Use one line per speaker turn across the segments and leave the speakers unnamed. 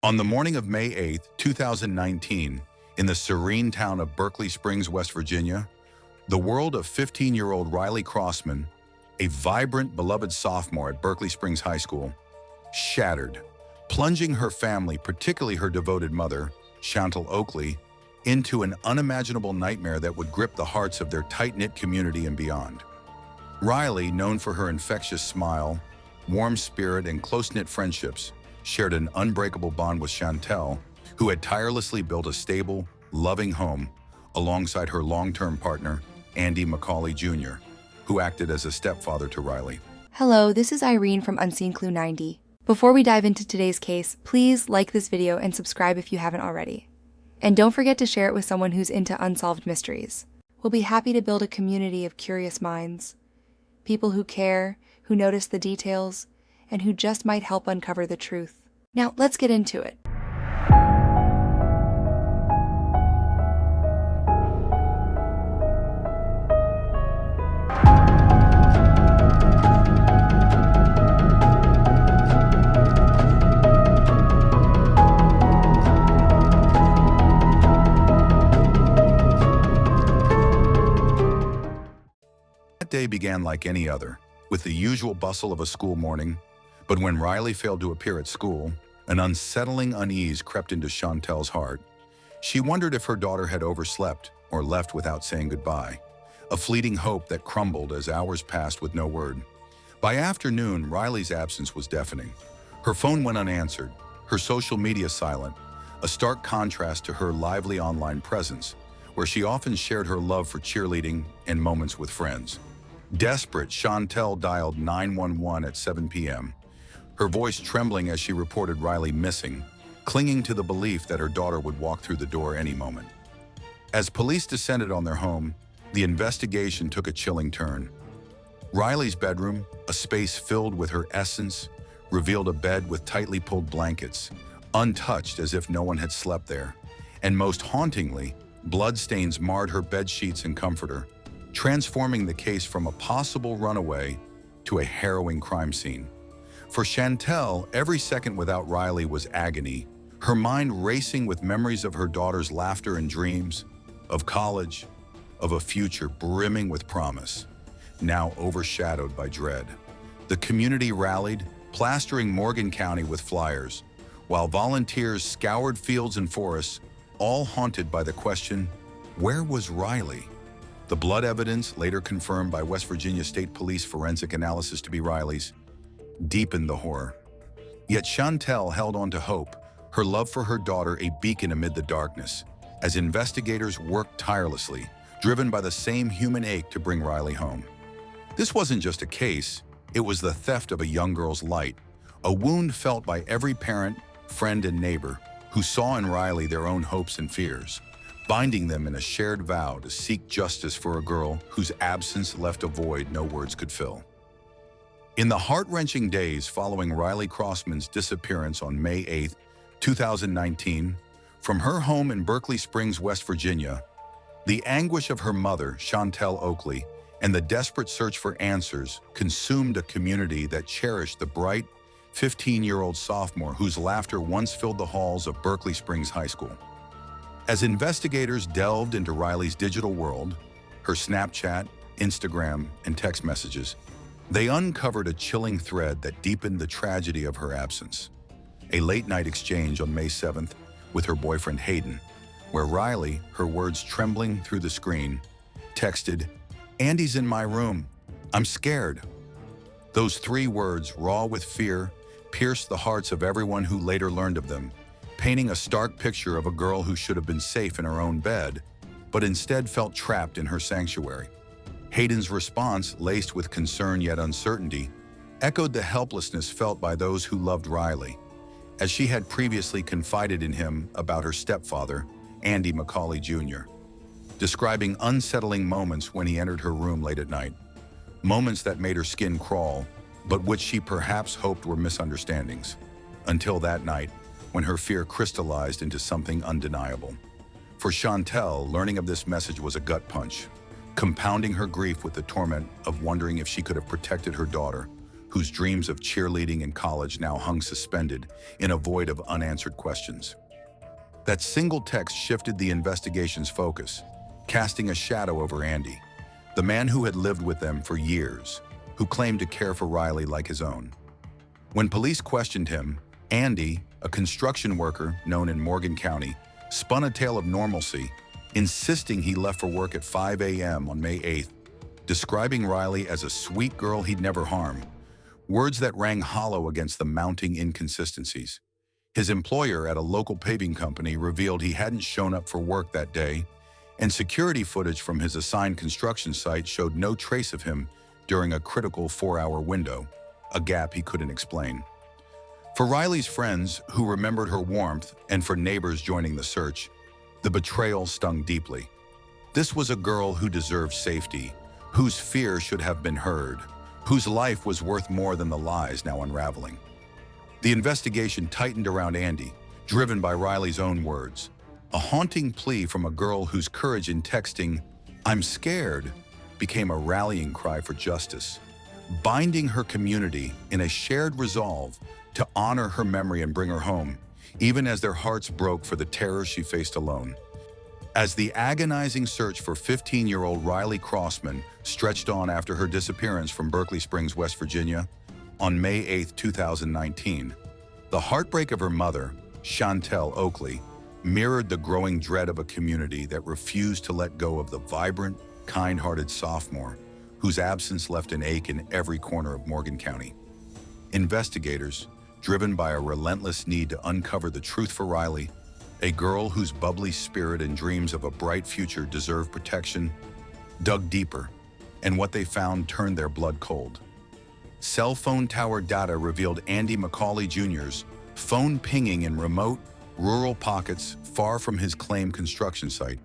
On the morning of May 8, 2019, in the serene town of Berkeley Springs, West Virginia, the world of 15-year-old Riley Crossman, a vibrant, beloved sophomore at Berkeley Springs High School, shattered, plunging her family, particularly her devoted mother, Chantal Oakley, into an unimaginable nightmare that would grip the hearts of their tight-knit community and beyond. Riley, known for her infectious smile, warm spirit, and close-knit friendships, shared an unbreakable bond with Chantal, who had tirelessly built a stable, loving home alongside her long-term partner, Andy McCauley Jr., who acted as a stepfather to Riley.
Hello, this is Irene from Unseen Clue 90. Before we dive into today's case, please like this video and subscribe if you haven't already. And don't forget to share it with someone who's into unsolved mysteries. We'll be happy to build a community of curious minds, people who care, who notice the details, and who just might help uncover the truth. Now, let's get into it.
That day began like any other, with the usual bustle of a school morning, but when Riley failed to appear at school, an unsettling unease crept into Chantal's heart. She wondered if her daughter had overslept or left without saying goodbye, a fleeting hope that crumbled as hours passed with no word. By afternoon, Riley's absence was deafening. Her phone went unanswered, her social media silent, a stark contrast to her lively online presence, where she often shared her love for cheerleading and moments with friends. Desperate, Chantal dialed 911 at 7 p.m., her voice trembling as she reported Riley missing, clinging to the belief that her daughter would walk through the door any moment. As police descended on their home, the investigation took a chilling turn. Riley's bedroom, a space filled with her essence, revealed a bed with tightly pulled blankets, untouched as if no one had slept there. And most hauntingly, bloodstains marred her bed sheets and comforter, transforming the case from a possible runaway to a harrowing crime scene. For Chantal, every second without Riley was agony, her mind racing with memories of her daughter's laughter and dreams, of college, of a future brimming with promise, now overshadowed by dread. The community rallied, plastering Morgan County with flyers, while volunteers scoured fields and forests, all haunted by the question, where was Riley? The blood evidence, later confirmed by West Virginia State Police forensic analysis to be Riley's, deepened the horror. Yet Chantal held on to hope, her love for her daughter a beacon amid the darkness, as investigators worked tirelessly, driven by the same human ache to bring Riley home. This wasn't just a case, it was the theft of a young girl's light, a wound felt by every parent, friend, and neighbor who saw in Riley their own hopes and fears, binding them in a shared vow to seek justice for a girl whose absence left a void no words could fill. In the heart-wrenching days following Riley Crossman's disappearance on May 8, 2019, from her home in Berkeley Springs, West Virginia, the anguish of her mother, Chantal Oakley, and the desperate search for answers consumed a community that cherished the bright, 15-year-old sophomore whose laughter once filled the halls of Berkeley Springs High School. As investigators delved into Riley's digital world, her Snapchat, Instagram, and text messages, they uncovered a chilling thread that deepened the tragedy of her absence. A late-night exchange on May 7th with her boyfriend Hayden, where Riley, her words trembling through the screen, texted, "Andy's in my room. I'm scared." Those three words, raw with fear, pierced the hearts of everyone who later learned of them, painting a stark picture of a girl who should have been safe in her own bed, but instead felt trapped in her sanctuary. Hayden's response, laced with concern yet uncertainty, echoed the helplessness felt by those who loved Riley, as she had previously confided in him about her stepfather, Andy McCauley Jr., describing unsettling moments when he entered her room late at night, moments that made her skin crawl, but which she perhaps hoped were misunderstandings, until that night, when her fear crystallized into something undeniable. For Chantal, learning of this message was a gut punch, compounding her grief with the torment of wondering if she could have protected her daughter, whose dreams of cheerleading in college now hung suspended in a void of unanswered questions. That single text shifted the investigation's focus, casting a shadow over Andy, the man who had lived with them for years, who claimed to care for Riley like his own. When police questioned him, Andy, a construction worker known in Morgan County, spun a tale of normalcy, insisting he left for work at 5 a.m. on May 8th, describing Riley as a sweet girl he'd never harm, words that rang hollow against the mounting inconsistencies. His employer at a local paving company revealed he hadn't shown up for work that day, and security footage from his assigned construction site showed no trace of him during a critical 4-hour window, a gap he couldn't explain. For Riley's friends, who remembered her warmth, and for neighbors joining the search, the betrayal stung deeply. This was a girl who deserved safety, whose fear should have been heard, whose life was worth more than the lies now unraveling. The investigation tightened around Andy, driven by Riley's own words, a haunting plea from a girl whose courage in texting, "I'm scared," became a rallying cry for justice, binding her community in a shared resolve to honor her memory and bring her home, even as their hearts broke for the terror she faced alone. As the agonizing search for 15-year-old Riley Crossman stretched on after her disappearance from Berkeley Springs, West Virginia, on May 8, 2019, the heartbreak of her mother, Chantel Oakley, mirrored the growing dread of a community that refused to let go of the vibrant, kind-hearted sophomore whose absence left an ache in every corner of Morgan County. Investigators, driven by a relentless need to uncover the truth for Riley, a girl whose bubbly spirit and dreams of a bright future deserved protection, dug deeper, and what they found turned their blood cold. Cell phone tower data revealed Andy McCauley Jr.'s phone pinging in remote, rural pockets far from his claimed construction site,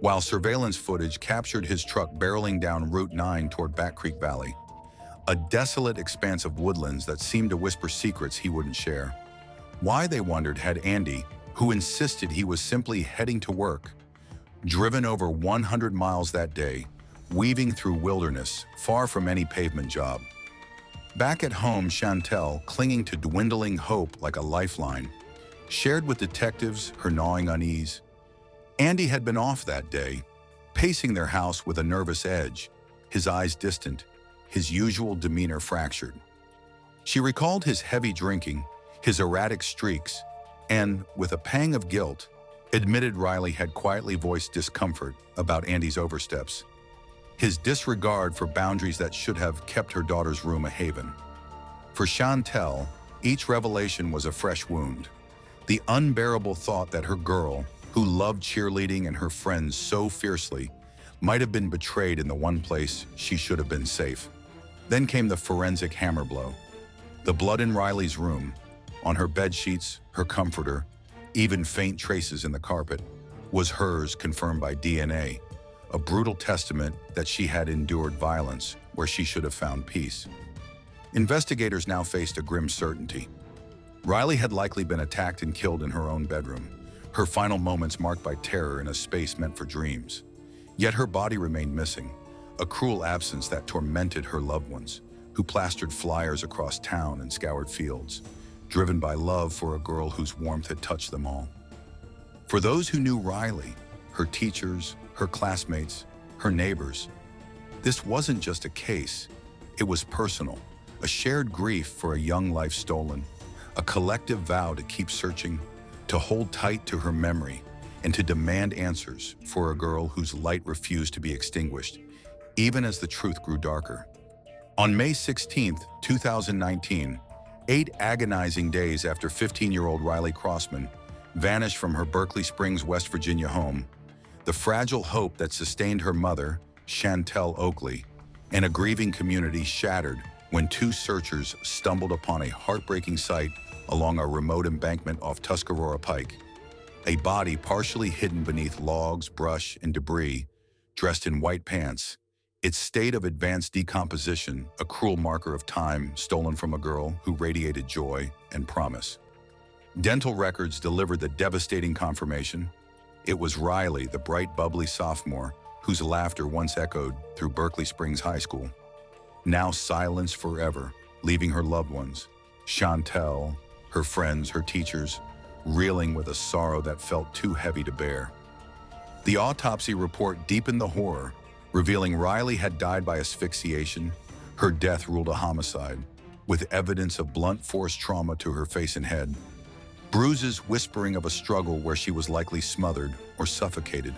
while surveillance footage captured his truck barreling down Route 9 toward Back Creek Valley, a desolate expanse of woodlands that seemed to whisper secrets he wouldn't share. Why, they wondered, had Andy, who insisted he was simply heading to work, driven over 100 miles that day, weaving through wilderness, far from any pavement job. Back at home, Chantel, clinging to dwindling hope like a lifeline, shared with detectives her gnawing unease. Andy had been off that day, pacing their house with a nervous edge, his eyes distant, his usual demeanor fractured. She recalled his heavy drinking, his erratic streaks, and, with a pang of guilt, admitted Riley had quietly voiced discomfort about Andy's oversteps, his disregard for boundaries that should have kept her daughter's room a haven. For Chantel, each revelation was a fresh wound, the unbearable thought that her girl, who loved cheerleading and her friends so fiercely, might have been betrayed in the one place she should have been safe. Then came the forensic hammer blow. The blood in Riley's room, on her bedsheets, her comforter, even faint traces in the carpet, was hers, confirmed by DNA, a brutal testament that she had endured violence where she should have found peace. Investigators now faced a grim certainty. Riley had likely been attacked and killed in her own bedroom, her final moments marked by terror in a space meant for dreams. Yet her body remained missing, a cruel absence that tormented her loved ones, who plastered flyers across town and scoured fields, driven by love for a girl whose warmth had touched them all. For those who knew Riley, her teachers, her classmates, her neighbors, this wasn't just a case, it was personal, a shared grief for a young life stolen, a collective vow to keep searching, to hold tight to her memory, and to demand answers for a girl whose light refused to be extinguished, even as the truth grew darker. On May 16, 2019, 8 agonizing days after 15-year-old Riley Crossman vanished from her Berkeley Springs, West Virginia home, the fragile hope that sustained her mother, Chantel Oakley, and a grieving community shattered when 2 searchers stumbled upon a heartbreaking sight along a remote embankment off Tuscarora Pike. A body partially hidden beneath logs, brush, and debris, dressed in white pants, its state of advanced decomposition, a cruel marker of time stolen from a girl who radiated joy and promise. Dental records delivered the devastating confirmation. It was Riley, the bright, bubbly sophomore, whose laughter once echoed through Berkeley Springs High School. Now silenced forever, leaving her loved ones, Chantel, her friends, her teachers, reeling with a sorrow that felt too heavy to bear. The autopsy report deepened the horror, revealing Riley had died by asphyxiation, her death ruled a homicide, with evidence of blunt force trauma to her face and head, bruises whispering of a struggle where she was likely smothered or suffocated.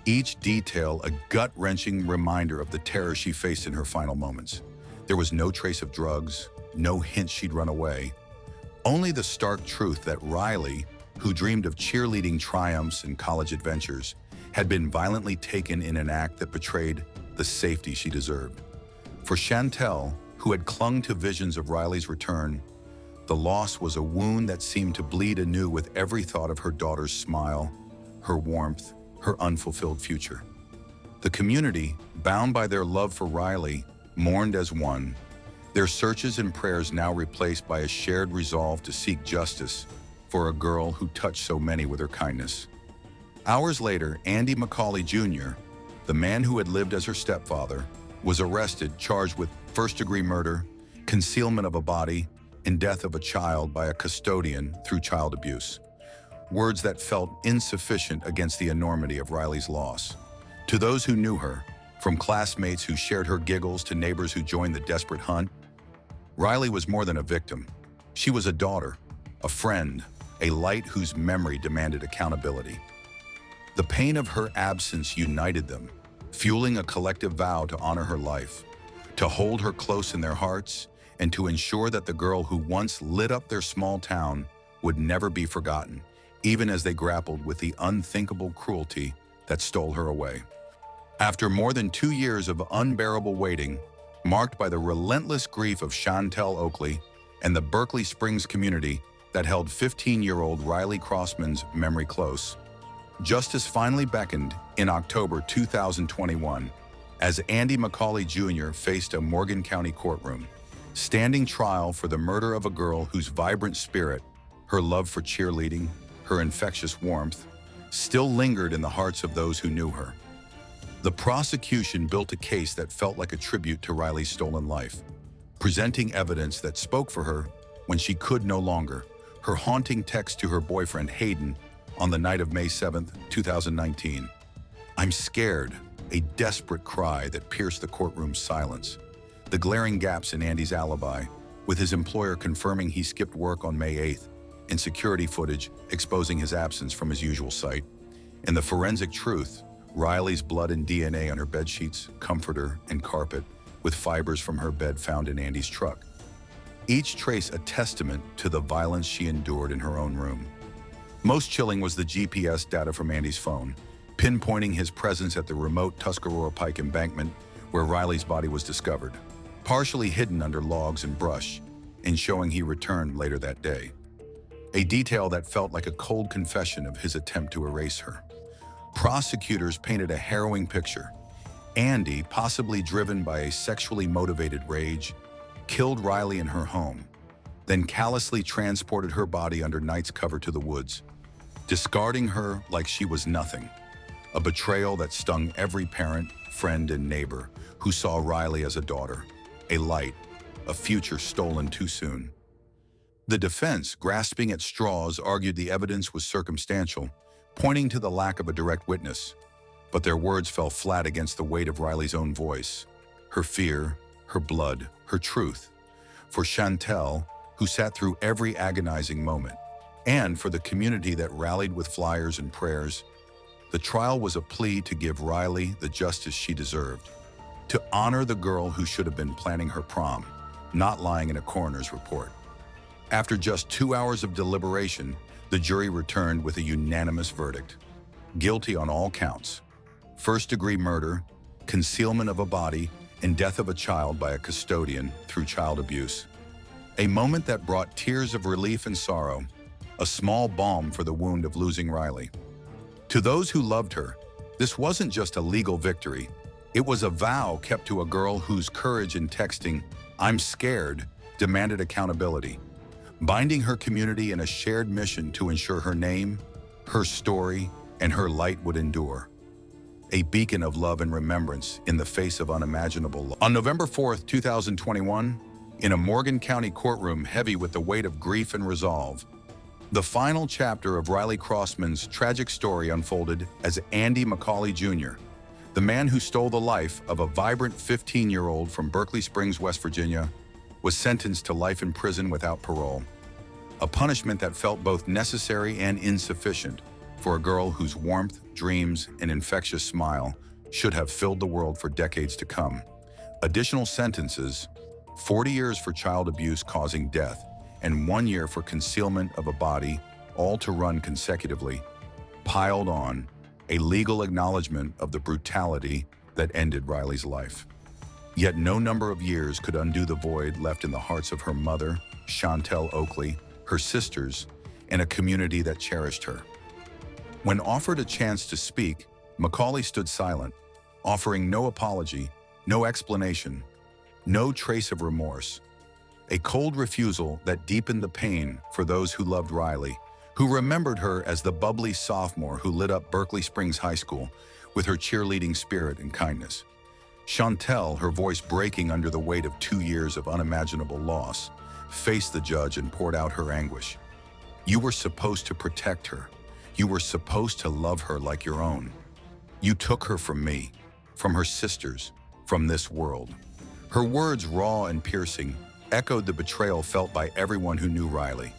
Each detail a gut-wrenching reminder of the terror she faced in her final moments. There was no trace of drugs, no hint she'd run away. Only the stark truth that Riley, who dreamed of cheerleading triumphs and college adventures, had been violently taken in an act that betrayed the safety she deserved. For Chantel, who had clung to visions of Riley's return, the loss was a wound that seemed to bleed anew with every thought of her daughter's smile, her warmth, her unfulfilled future. The community, bound by their love for Riley, mourned as one, their searches and prayers now replaced by a shared resolve to seek justice for a girl who touched so many with her kindness. Hours later, Andy McCauley Jr., the man who had lived as her stepfather, was arrested, charged with first-degree murder, concealment of a body, and death of a child by a custodian through child abuse. Words that felt insufficient against the enormity of Riley's loss. To those who knew her, from classmates who shared her giggles to neighbors who joined the desperate hunt, Riley was more than a victim. She was a daughter, a friend, a light whose memory demanded accountability. The pain of her absence united them, fueling a collective vow to honor her life, to hold her close in their hearts, and to ensure that the girl who once lit up their small town would never be forgotten, even as they grappled with the unthinkable cruelty that stole her away. After more than 2 years of unbearable waiting, marked by the relentless grief of Chantel Oakley and the Berkeley Springs community that held 15-year-old Riley Crossman's memory close, justice finally beckoned in October 2021 as Andy McCauley Jr. faced a Morgan County courtroom, standing trial for the murder of a girl whose vibrant spirit, her love for cheerleading, her infectious warmth, still lingered in the hearts of those who knew her. The prosecution built a case that felt like a tribute to Riley's stolen life, presenting evidence that spoke for her when she could no longer, her haunting text to her boyfriend Hayden on the night of May 7, 2019. "I'm scared," a desperate cry that pierced the courtroom's silence. The glaring gaps in Andy's alibi, with his employer confirming he skipped work on May 8th, and security footage exposing his absence from his usual site. And the forensic truth, Riley's blood and DNA on her bedsheets, comforter, and carpet, with fibers from her bed found in Andy's truck. Each trace a testament to the violence she endured in her own room. Most chilling was the GPS data from Andy's phone, pinpointing his presence at the remote Tuscarora Pike embankment where Riley's body was discovered, partially hidden under logs and brush, and showing he returned later that day. A detail that felt like a cold confession of his attempt to erase her. Prosecutors painted a harrowing picture. Andy, possibly driven by a sexually motivated rage, killed Riley in her home, then callously transported her body under night's cover to the woods, discarding her like she was nothing. A betrayal that stung every parent, friend, and neighbor who saw Riley as a daughter, a light, a future stolen too soon. The defense, grasping at straws, argued the evidence was circumstantial, pointing to the lack of a direct witness. But their words fell flat against the weight of Riley's own voice, her fear, her blood, her truth. For Chantel, who sat through every agonizing moment, and for the community that rallied with flyers and prayers, the trial was a plea to give Riley the justice she deserved, to honor the girl who should have been planning her prom, not lying in a coroner's report. After just 2 hours of deliberation, the jury returned with a unanimous verdict. Guilty on all counts: first-degree murder, concealment of a body, and death of a child by a custodian through child abuse. A moment that brought tears of relief and sorrow, a small balm for the wound of losing Riley. To those who loved her, this wasn't just a legal victory. It was a vow kept to a girl whose courage in texting, "I'm scared," demanded accountability, binding her community in a shared mission to ensure her name, her story, and her light would endure. A beacon of love and remembrance in the face of unimaginable loss. On November 4th, 2021, in a Morgan County courtroom heavy with the weight of grief and resolve. The final chapter of Riley Crossman's tragic story unfolded as Andy McCauley Jr., the man who stole the life of a vibrant 15-year-old from Berkeley Springs, West Virginia, was sentenced to life in prison without parole, a punishment that felt both necessary and insufficient for a girl whose warmth, dreams, and infectious smile should have filled the world for decades to come. Additional sentences, 40 years for child abuse causing death, and 1 year for concealment of a body, all to run consecutively, piled on, a legal acknowledgement of the brutality that ended Riley's life. Yet no number of years could undo the void left in the hearts of her mother, Chantel Oakley, her sisters, and a community that cherished her. When offered a chance to speak, McCauley stood silent, offering no apology, no explanation, no trace of remorse. A cold refusal that deepened the pain for those who loved Riley, who remembered her as the bubbly sophomore who lit up Berkeley Springs High School with her cheerleading spirit and kindness. Chantel, her voice breaking under the weight of 2 years of unimaginable loss, faced the judge and poured out her anguish. You were supposed to protect her. You were supposed to love her like your own. You took her from me, from her sisters, from this world. Her words, raw and piercing, echoed the betrayal felt by everyone who knew Riley.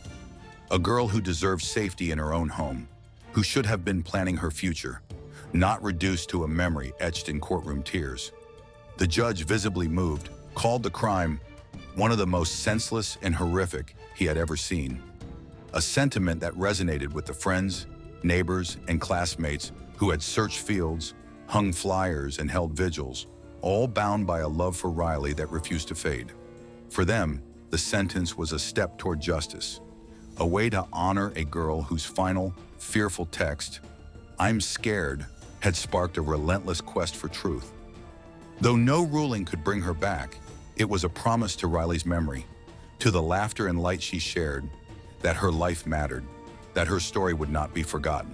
A girl who deserved safety in her own home, who should have been planning her future, not reduced to a memory etched in courtroom tears. The judge, visibly moved, called the crime one of the most senseless and horrific he had ever seen. A sentiment that resonated with the friends, neighbors, and classmates who had searched fields, hung flyers, and held vigils, all bound by a love for Riley that refused to fade. For them, the sentence was a step toward justice, a way to honor a girl whose final, fearful text, "I'm scared," had sparked a relentless quest for truth. Though no ruling could bring her back, it was a promise to Riley's memory, to the laughter and light she shared, that her life mattered, that her story would not be forgotten,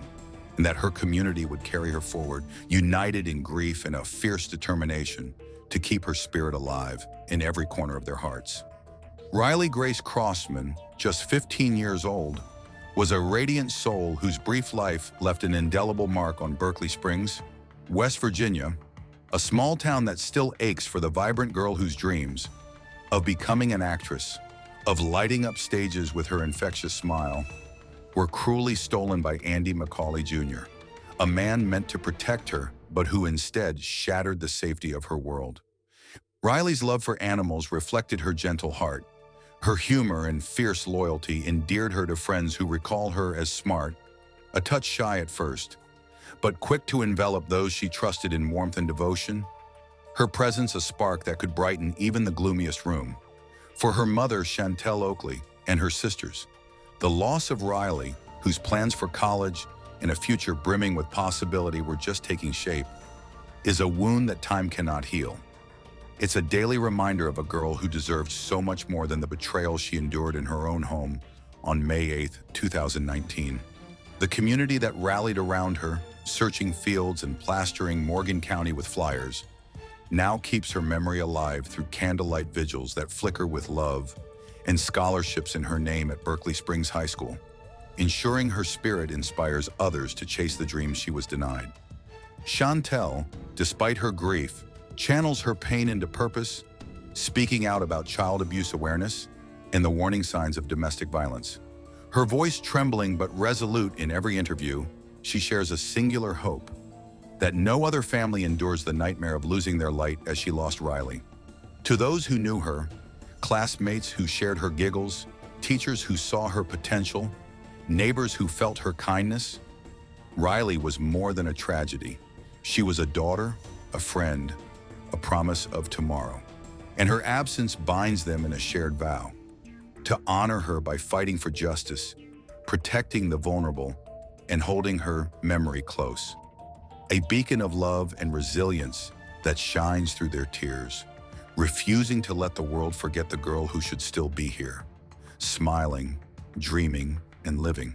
and that her community would carry her forward, united in grief and a fierce determination to keep her spirit alive in every corner of their hearts. Riley Grace Crossman, just 15 years old, was a radiant soul whose brief life left an indelible mark on Berkeley Springs, West Virginia, a small town that still aches for the vibrant girl whose dreams of becoming an actress, of lighting up stages with her infectious smile, were cruelly stolen by Andy McCauley Jr., a man meant to protect her, but who instead shattered the safety of her world. Riley's love for animals reflected her gentle heart. Her humor and fierce loyalty endeared her to friends who recall her as smart, a touch shy at first, but quick to envelop those she trusted in warmth and devotion. Her presence a spark that could brighten even the gloomiest room. For her mother, Chantel Oakley, and her sisters, the loss of Riley, whose plans for college and a future brimming with possibility were just taking shape, is a wound that time cannot heal. It's a daily reminder of a girl who deserved so much more than the betrayal she endured in her own home on May 8, 2019. The community that rallied around her, searching fields and plastering Morgan County with flyers, now keeps her memory alive through candlelight vigils that flicker with love and scholarships in her name at Berkeley Springs High School, ensuring her spirit inspires others to chase the dreams she was denied. Chantel, despite her grief, channels her pain into purpose, speaking out about child abuse awareness and the warning signs of domestic violence. Her voice trembling but resolute in every interview, she shares a singular hope that no other family endures the nightmare of losing their light as she lost Riley. To those who knew her, classmates who shared her giggles, teachers who saw her potential, neighbors who felt her kindness, Riley was more than a tragedy. She was a daughter, a friend, a promise of tomorrow. And her absence binds them in a shared vow to honor her by fighting for justice, protecting the vulnerable, and holding her memory close. A beacon of love and resilience that shines through their tears, refusing to let the world forget the girl who should still be here, smiling, dreaming, and living.